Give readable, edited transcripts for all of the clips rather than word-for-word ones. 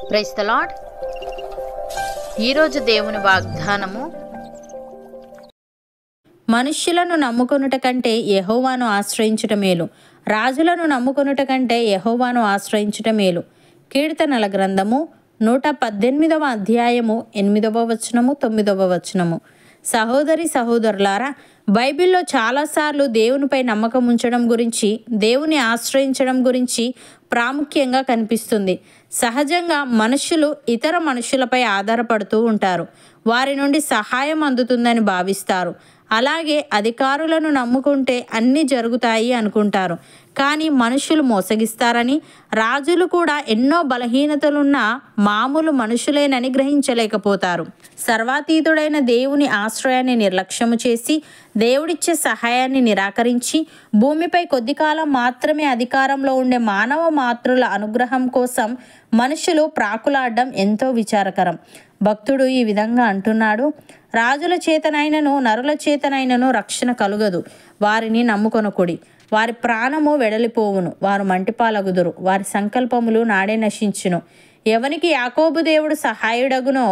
Praise the lord. ఈరోజు దేవుని వాగ్దానము, మనుష్యులను నమ్ముకొనుట కంటే యెహోవాను ఆశ్రయించుట మేలు. రాజులను నమ్ముకొనుట కంటే యెహోవాను ఆశ్రయించుట మేలు. కీర్తనల గ్రంథము 118వ అధ్యాయము 8వ వచనము 9వ వచనము. సహోదరి సహోదరులారా, బైబిల్లో చాలాసార్లు దేవునిపై నమ్మకం ఉంచడం గురించి, దేవుని ఆశ్రయించడం గురించి ప్రాముఖ్యంగా కనిపిస్తుంది. సహజంగా మనుషులు ఇతర మనుషులపై ఆధారపడుతూ ఉంటారు. వారి నుండి సహాయం అందుతుందని భావిస్తారు. అలాగే అధికారులను నమ్ముకుంటే అన్నీ జరుగుతాయి అనుకుంటారు. కానీ మనుషులు మోసగిస్తారని, రాజులు కూడా ఎన్నో బలహీనతలున్న మామూలు మనుషులేనని గ్రహించలేకపోతారు. సర్వాతీతుడైన దేవుని ఆశ్రయాన్ని నిర్లక్ష్యము చేసి, దేవుడిచ్చే సహాయాన్ని నిరాకరించి, భూమిపై కొద్ది కాలం మాత్రమే అధికారంలో ఉండే మానవ మాతృల అనుగ్రహం కోసం మనుషులు ప్రాకులాడడం ఎంతో విచారకరం. భక్తుడు ఈ విధంగా అంటున్నాడు: రాజుల చేతనైనను నరుల చేతనైనను రక్షణ కలుగదు. వారిని నమ్ముకొనకుడి. వారి ప్రాణము వెడలిపోవును. వారు మంటిపాలగుదురు. వారి సంకల్పములు నాడే నశించును. ఎవనికి యాకోబు దేవుడు సహాయుడగునో,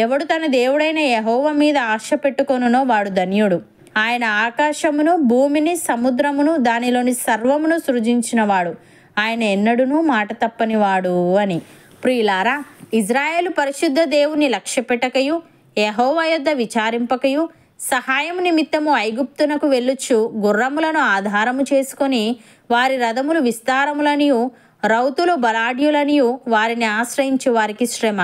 ఎవడు తన దేవుడైన యెహోవా మీద ఆశ పెట్టుకొనునో వాడు ధన్యుడు. ఆయన ఆకాశమును, భూమిని, సముద్రమును, దానిలోని సర్వమును సృజించినవాడు. ఆయన ఎన్నడూనూ మాట తప్పనివాడు అని. ప్రియులారా, ఇజ్రాయేలు పరిశుద్ధ దేవుని లక్ష్యపెట్టకయు, యెహోవా యొద్ద విచారింపకయు, సహాయం నిమిత్తము ఐగుప్తునకు వెళ్ళుచు గుర్రములను ఆధారము చేసుకొని, వారి రథములు విస్తారములనియు రౌతులు బలాఢ్యులనియు వారిని ఆశ్రయించు వారికి శ్రమ.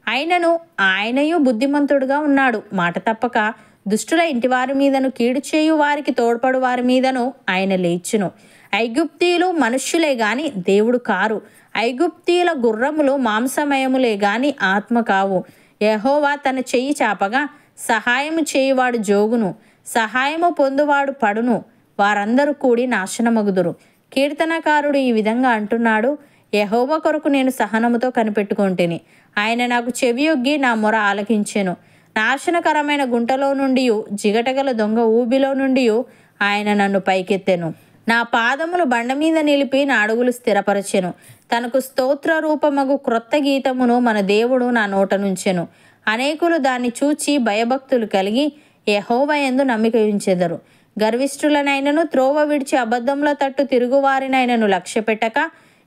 అయినను ఆయనయు బుద్ధిమంతుడుగా ఉన్నాడు. మాట తప్పక దుష్టుల ఇంటివారి మీదను, కీడు చేయు వారికి తోడ్పడు వారి మీదను ఆయన లేచును. ఐగుప్తీయులు మనుష్యులే గాని దేవుడు కారు. ఐగుప్తీయుల గుర్రములు మాంసమయములే గాని ఆత్మ కావు. యెహోవా తన చెయ్యి చాపగా సహాయము చేయువాడు జోగును, సహాయము పొందువాడు పడును. వారందరూ కూడి నాశనమగుదురు. కీర్తనకారుడు ఈ విధంగా అంటున్నాడు: యెహోవా కొరకు నేను సహనముతో కనిపెట్టుకొంటిని. ఆయన నాకు చెవియొగ్గి నా మొర ఆలకించెను. నాశనకరమైన గుంటలో నుండి, జిగటగల దొంగ ఊబిలో నుండి ఆయన నన్ను పైకెత్తెను. నా పాదములు బండ మీద నిలిపి నా అడుగులు స్థిరపరచెను. తనకు స్తోత్ర రూపమగు క్రొత్త గీతమును మన దేవుడు నా నోట నుంచెను. అనేకులు దాన్ని చూచి భయభక్తులు కలిగి యెహోవా యందు నమ్మిక ఉంచెదరు. గర్విష్ఠులనైనను, త్రోవ విడిచి అబద్ధంలో తట్టు తిరుగువారినైనను లక్ష్యపెట్టక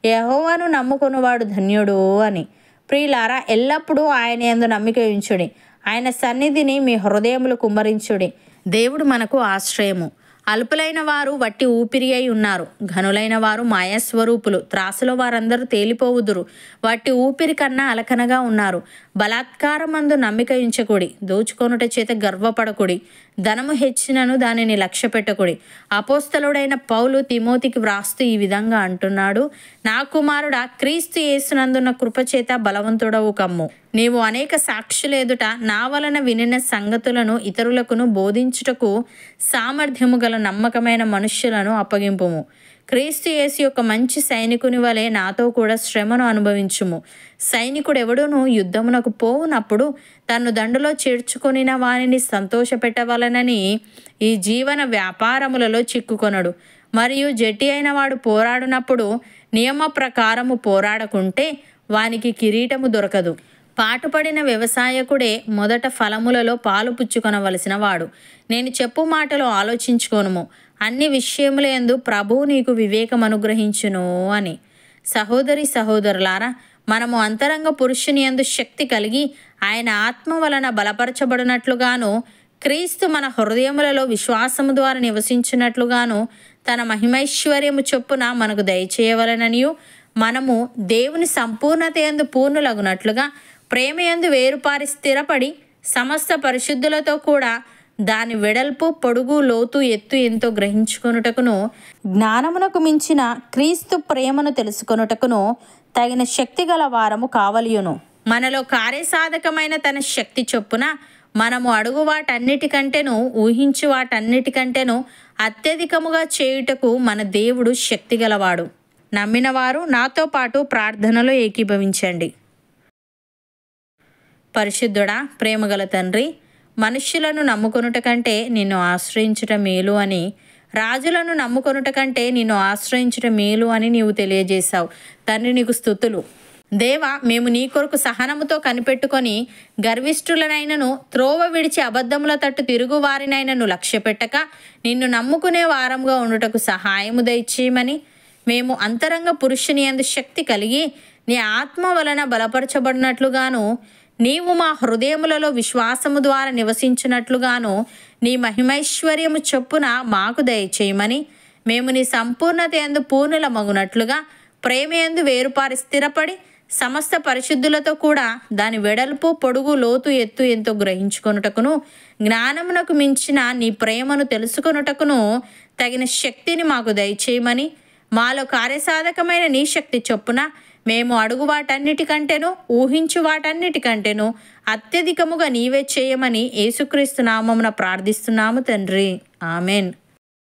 యెహోవాను నమ్ముకొనువాడు ధన్యుడు అని. ప్రియులారా, ఎల్లప్పుడూ ఆయన యందు నమ్మిక ఉంచుడి. ఆయన సన్నిధిని మీ హృదయములు కుమ్మరించుడి. దేవుడు మనకు ఆశ్రయము. అల్పులైన వారు వట్టి ఊపిరి అయి ఉన్నారు. ఘనులైన వారు మాయాస్వరూపులు. త్రాసులో వారందరూ తేలిపోవుదురు. వట్టి ఊపిరి కన్నా అలకనగా ఉన్నారు. బలాత్కారమందు నమ్మిక ఉంచకుడి. దోచుకొనుట చేత గర్వపడకుడి. ధనము హెచ్చినను దానిని లక్ష్య పెట్టకుడి. అపోస్తలుడైన పౌలు తిమోతికి వ్రాస్తూ ఈ విధంగా అంటున్నాడు: నా కుమారుడా, క్రీస్తు యేసునందున్న కృపచేత బలవంతుడవు కమ్ము. నీవు అనేక సాక్షుల ఎదుట నా వలన వినిన సంగతులను ఇతరులకును బోధించుటకు సామర్థ్యము గల నమ్మకమైన మనుష్యులను అప్పగింపుము. క్రీస్తు యేసు యొక్క మంచి సైనికుని వలె నాతో కూడా శ్రమను అనుభవించుము. సైనికుడెవడును యుద్ధమునకు పోవునప్పుడు తన్ను దండులో చేర్చుకొనిన వానిని సంతోషపెట్టవలనని ఈ జీవన వ్యాపారములలో చిక్కుకొనడు. మరియు జట్టి అయిన వాడు పోరాడునప్పుడు నియమ ప్రకారము పోరాడకుంటే వానికి కిరీటము దొరకదు. పాటుపడిన వ్యవసాయకుడే మొదట ఫలములలో పాలు పుచ్చుకొనవలసిన వాడు. నేను చెప్పు మాటలు ఆలోచించుకోనుము. అన్ని విషయములందు ప్రభువు నీకు వివేకం అనుగ్రహించును అని. సహోదరి సహోదరులారా, మనము అంతరంగ పురుషుని యందు శక్తి కలిగి ఆయన ఆత్మ వలన బలపరచబడినట్లుగాను, క్రీస్తు మన హృదయములలో విశ్వాసము ద్వారా నివసించినట్లుగాను తన మహిమైశ్వర్యము చొప్పున మనకు దయచేయవలననియు, మనము దేవుని సంపూర్ణత యందు పూర్ణులగునట్లుగా ప్రేమయందు వేరుపారి స్థిరపడి సమస్త పరిశుద్ధులతో కూడా దాని వెడల్పు, పొడుగు, లోతు, ఎత్తు ఎంతో గ్రహించుకొనుటకును, జ్ఞానమునకు మించిన క్రీస్తు ప్రేమను తెలుసుకొనుటకును తగిన శక్తి గల వారము కావలియును. మనలో కార్యసాధకమైన తన శక్తి చొప్పున మనము అడుగు వాటన్నిటికంటేను, ఊహించు వాటన్నిటికంటేను అత్యధికముగా చేయుటకు మన దేవుడు శక్తి గలవాడు. నమ్మిన వారు నాతో పాటు ప్రార్థనలో ఏకీభవించండి. పరిశుద్ధుడా, ప్రేమగల తండ్రి, మనుష్యులను నమ్ముకొనుట కంటే నిన్ను ఆశ్రయించుట మేలు అని, రాజులను నమ్ముకొనుట కంటే నిన్ను ఆశ్రయించుట మేలు అని నీవు తెలియజేశావు. తండ్రి, నీకు స్తుతులు. దేవా, మేము నీ కొరకు సహనముతో కనిపెట్టుకొని గర్విష్ఠులనైనను త్రోవ విడిచి అబద్ధముల తట్టు తిరుగువారినైనను లక్ష్యపెట్టక నిన్ను నమ్ముకునే వారంగా ఉండుటకు సహాయము దయచేయమని, మేము అంతరంగ పురుషుని యందు శక్తి కలిగి నీ ఆత్మ వలన బలపరచబడినట్లుగాను, నీవు మా హృదయములలో విశ్వాసము ద్వారా నివసించినట్లుగాను నీ మహిమైశ్వర్యము చొప్పున మాకు దయచేయమని, మేము నీ సంపూర్ణత యందు పూర్ణులమగునట్లుగా ప్రేమయందు వేరుపారి స్థిరపడి సమస్త పరిశుద్ధులతో కూడా దాని వెడల్పు, పొడుగు, లోతు, ఎత్తు ఎంతో గ్రహించుకొనుటకును, జ్ఞానమునకు మించిన నీ ప్రేమను తెలుసుకొనుటకును తగిన శక్తిని మాకు దయచేయమని, మాలో కార్యసాధకమైన నీ శక్తి చొప్పున మేము అడుగు వాటన్నిటికంటేను ఊహించు వాటన్నిటికంటేను అత్యధికముగా నీవే చేయమని యేసుక్రీస్తు నామమున ప్రార్థిస్తున్నాము తండ్రి. ఆమెన్.